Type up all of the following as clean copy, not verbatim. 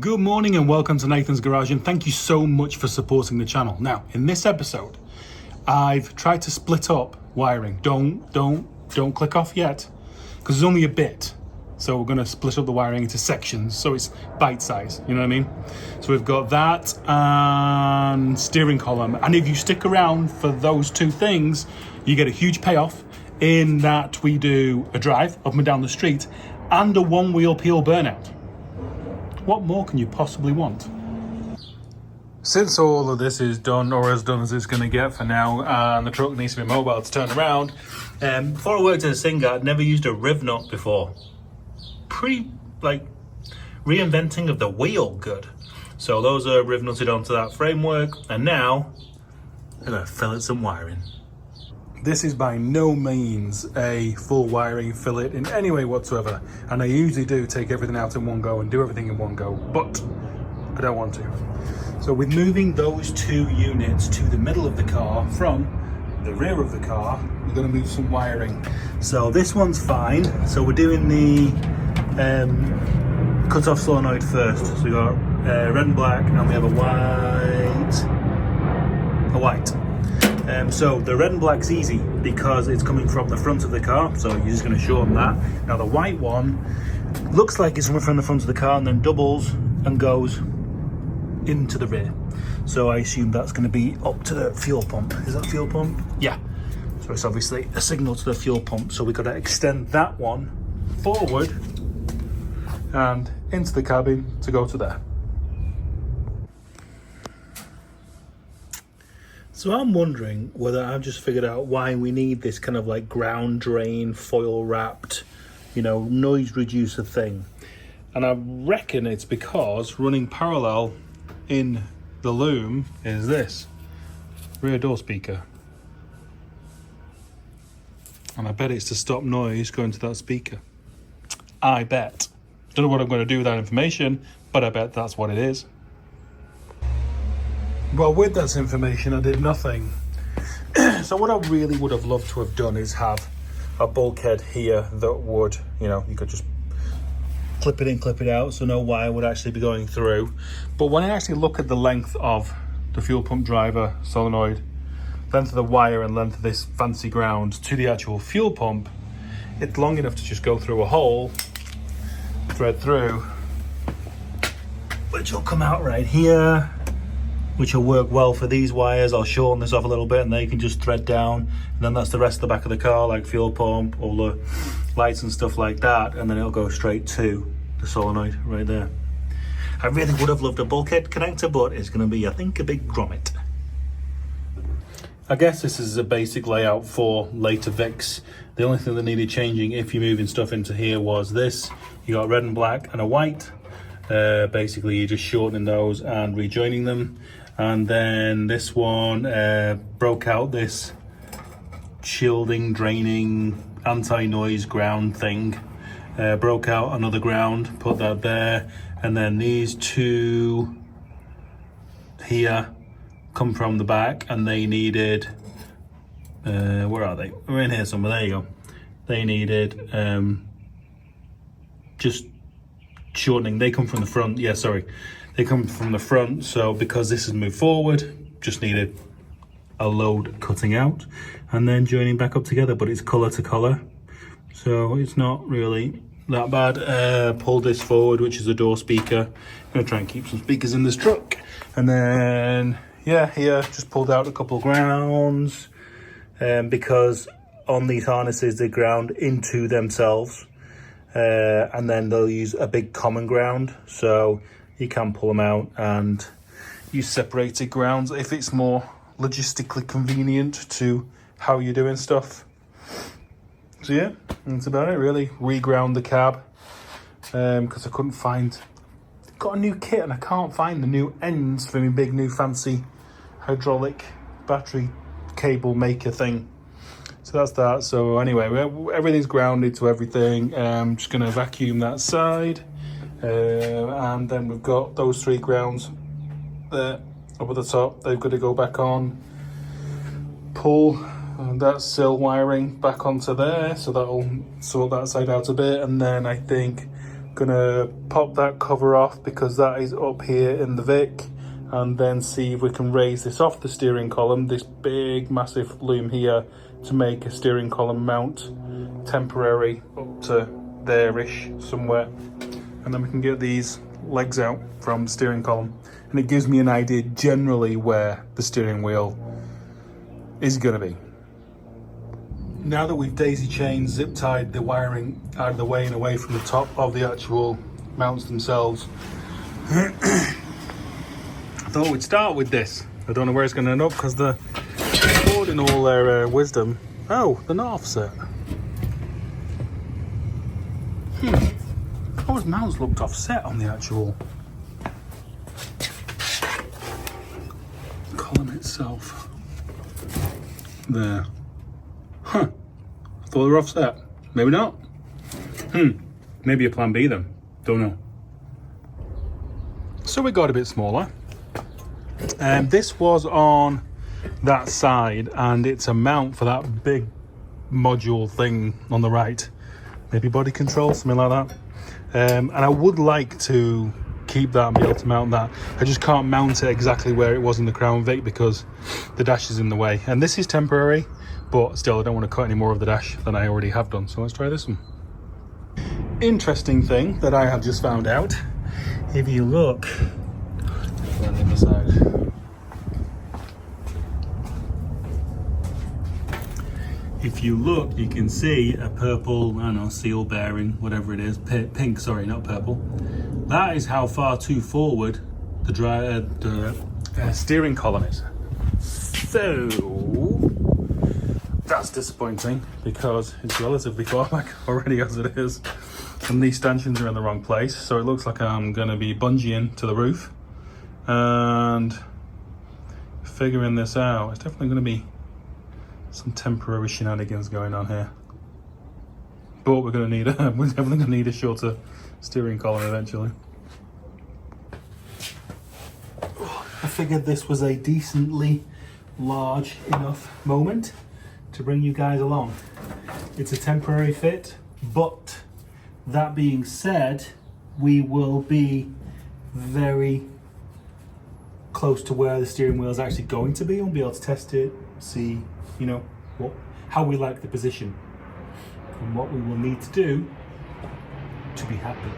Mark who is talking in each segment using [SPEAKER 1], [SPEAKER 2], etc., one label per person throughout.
[SPEAKER 1] Good morning and welcome to Nathan's Garage, and thank you so much for supporting the channel. Now, in this episode, I've tried to split up wiring. Don't click off yet, because there's only a bit. So we're gonna split up the wiring into sections, so it's bite size, you know what I mean? So we've got that and steering column. And if you stick around for those two things, you get a huge payoff in that we do a drive up and down the street and a one-wheel peel burnout. What more can you possibly want? Since all of this is done, or as done as it's going to get for now, and the truck needs to be mobile to turn around, before I worked in a Singer, I'd never used a riv nut before. Reinventing of the wheel, good. So those are riv nutted onto that framework, and now I'm going to fillet some wiring. This is by no means a full wiring fillet in any way whatsoever, and I usually do take everything out in one go and do everything in one go, but I don't want to. So with moving those two units to the middle of the car from the rear of the car, we're going to move some wiring. So this one's fine. So we're doing the cut-off solenoid first. So we got red and black, and we have a white. So the red and black's easy because it's coming from the front of the car, so you're just going to shorten that. Now the white one looks like it's coming from the front of the car and then doubles and goes into the rear. So I assume that's going to be up to the fuel pump. Is that fuel pump? Yeah. So it's obviously a signal to the fuel pump. So we've got to extend that one forward and into the cabin to go to there. So I'm wondering whether I've just figured out why we need this kind of like ground drain, foil wrapped, noise reducer thing. And I reckon it's because running parallel in the loom is this rear door speaker. And I bet it's to stop noise going to that speaker. I bet. Don't know what I'm going to do with that information, but I bet that's what it is. Well, with that information, I did nothing. So what I really would have loved to have done is have a bulkhead here that would, you could just clip it in, clip it out, so no wire would actually be going through. But when I actually look at the length of the fuel pump driver solenoid, length of the wire and length of this fancy ground to the actual fuel pump, it's long enough to just go through a hole, thread through, which will come out right here, which will work well for these wires. I'll shorten this off a little bit and they can just thread down, and then that's the rest of the back of the car, like fuel pump, all the lights and stuff like that, and then it'll go straight to the solenoid right there. I really would have loved a bulkhead connector, but it's going to be, I think, a big grommet. I guess this is a basic layout for later Vics. The only thing that needed changing if you're moving stuff into here was this. You got red and black and a white. Basically you're just shortening those and rejoining them. And then this one broke out this shielding, draining, anti-noise ground thing. Broke out another ground, put that there. And then these two here come from the back, and they needed, where are they? We're in here somewhere, there you go. They needed just shortening. They come from the front, they come from the front, so because this has moved forward, just needed a load cutting out and then joining back up together, but it's color to color, so it's not really that bad. Pulled this forward, which is a door speaker. I'm gonna try and keep some speakers in this truck, and then here just pulled out a couple of grounds, because on these harnesses they ground into themselves, and then they'll use a big common ground, so you can pull them out and use separated grounds if it's more logistically convenient to how you're doing stuff. So yeah, that's about it really. Reground the cab because I couldn't find, got a new kit and I can't find the new ends for my big new fancy hydraulic battery cable maker thing. So that's that. So anyway, everything's grounded to everything. I'm just going to vacuum that side. And then we've got those three grounds there up at the top. They've got to go back on. Pull that sill wiring back onto there. So that'll sort that side out a bit. And then I think Gonna pop that cover off because that is up here in the Vic, and then see if we can raise this off the steering column, this big massive loom here, to make a steering column mount, temporary, up to there-ish somewhere. And then we can get these legs out from the steering column, and it gives me an idea generally where the steering wheel is gonna be. Now that we've daisy chained, zip tied the wiring out of the way and away from the top of the actual mounts themselves, I thought we'd start with this. I don't know where it's going to end up because the board, in all their wisdom, they're not offset. Those mounts looked offset on the actual column itself. There. I thought they were offset. Maybe not. Maybe a plan B then. Don't know. So we got a bit smaller. This was on that side, and it's a mount for that big module thing on the right. Maybe body control, something like that. And I would like to keep that and be able to mount that. I just can't mount it exactly where it was in the Crown Vic because the dash is in the way. And this is temporary, but still I don't want to cut any more of the dash than I already have done. So let's try this one. Interesting thing that I have just found out. If you look on the other side, if you look, you can see a purple, I don't know, seal bearing, whatever it is, pink, sorry, not purple. That is how far too forward the steering column is. So that's disappointing because it's relatively far back already as it is, and these stanchions are in the wrong place. So it looks like I'm going to be bungeeing to the roof and figuring this out. It's definitely going to be some temporary shenanigans going on here, but we're definitely going to need a shorter steering column eventually. I figured this was a decently large enough moment to bring you guys along. It's a temporary fit, but that being said, we will be very close to where the steering wheel is actually going to be, and be able to test it, see, you know, how we like the position and what we will need to do to be happy.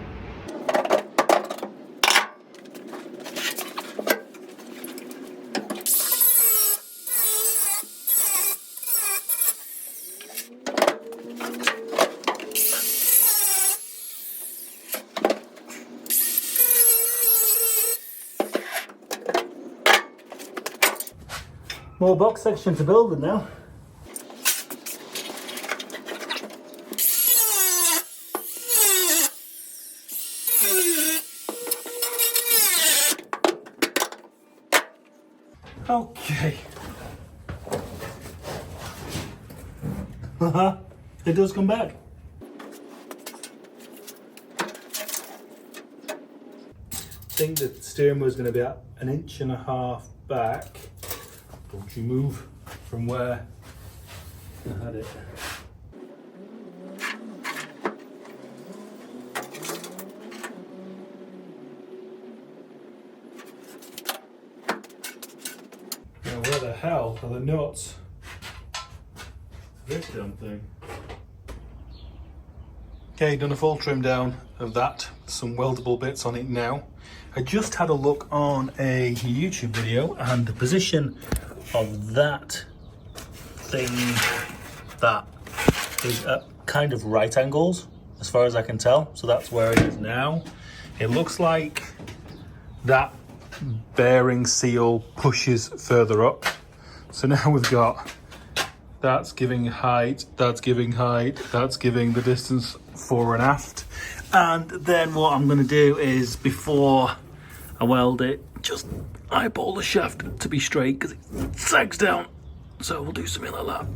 [SPEAKER 1] More box section to build with now. Okay. It does come back. I think the steering wheel is going to be at 1.5 inches back. Don't you move from where I had it. Now where the hell are the nuts for this damn thing? Okay, done a full trim down of that. Some weldable bits on it now. I just had a look on a YouTube video, and the position of that thing, that is at kind of right angles as far as I can tell. So that's where it is now. It looks like that bearing seal pushes further up. So now we've got, that's giving height, that's giving height, that's giving the distance fore and aft. And then what I'm going to do is, before I weld it, just eyeball the shaft to be straight because it sags down. So we'll do something like that.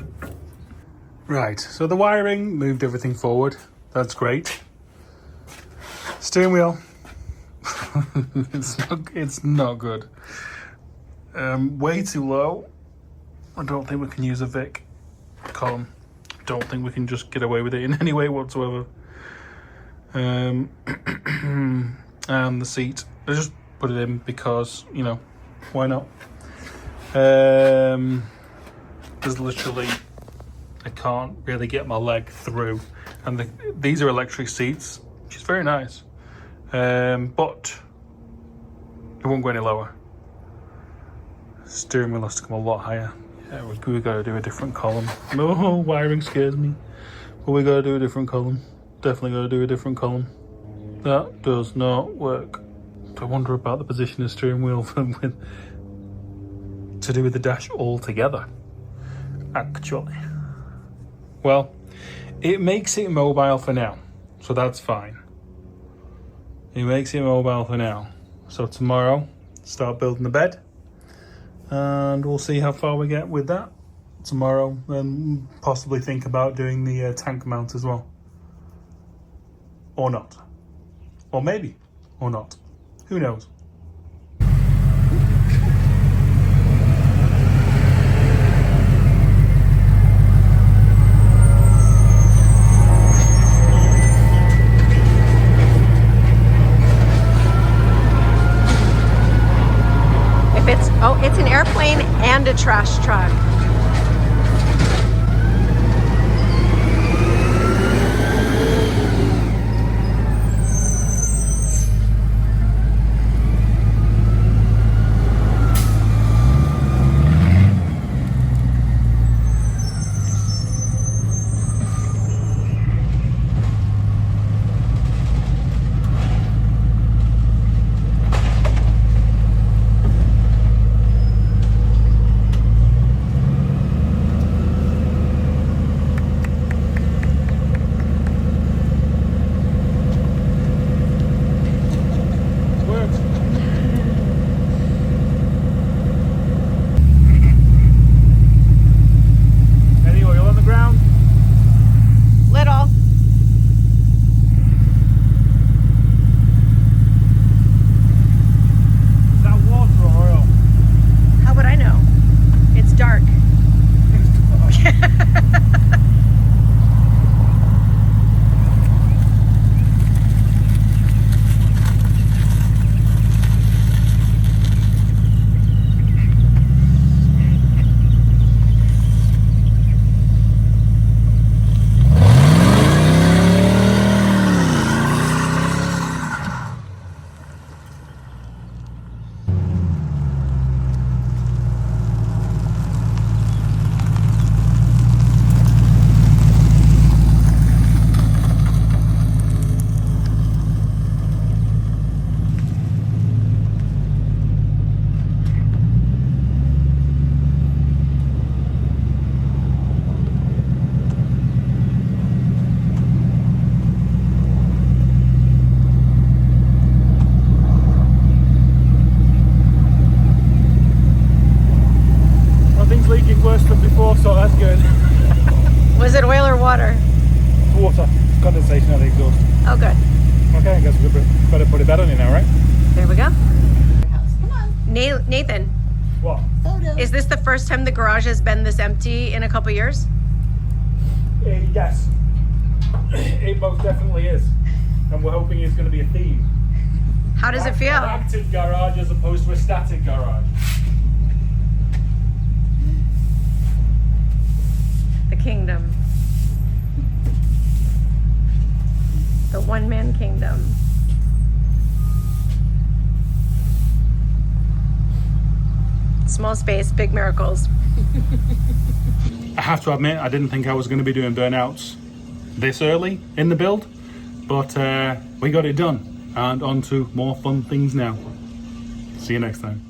[SPEAKER 1] Right, so the wiring moved everything forward. That's great. Steering wheel. it's not good. Way too low. I don't think we can use a Vic column. Don't think we can just get away with it in any way whatsoever. And the seat, I just put it in because, you know, why not? There's literally, I can't really get my leg through, and these are electric seats, which is very nice, but it won't go any lower. Steering wheel has to come a lot higher. Yeah, we got to do a different column. No, wiring scares me, but we got to do a different column. Definitely got to do a different column. That does not work. I wonder about the position of steering wheel to do with the dash altogether. Actually, well, it makes it mobile for now, so that's fine. It makes it mobile for now. So tomorrow, start building the bed, and we'll see how far we get with that tomorrow, and possibly think about doing the tank mount as well. Or not. Or maybe. Or not. Who knows?
[SPEAKER 2] It's an airplane and a trash truck.
[SPEAKER 1] Worse than before, so that's good.
[SPEAKER 2] Was it oil or water?
[SPEAKER 1] Water. Condensation on the exhaust.
[SPEAKER 2] Oh, good.
[SPEAKER 1] Okay, I guess we better put it better on you now, right?
[SPEAKER 2] There we go.
[SPEAKER 3] Come on.
[SPEAKER 2] Nathan.
[SPEAKER 1] What?
[SPEAKER 3] Photo.
[SPEAKER 2] Is this the first time the garage has been this empty in a couple years?
[SPEAKER 1] Yes. It most definitely is. And we're hoping it's going to be a theme.
[SPEAKER 2] How does it feel?
[SPEAKER 1] An active garage as opposed to a static garage.
[SPEAKER 2] The kingdom. The one-man kingdom. Small space, big miracles.
[SPEAKER 1] I have to admit, I didn't think I was going to be doing burnouts this early in the build, but we got it done, and on to more fun things now. See you next time.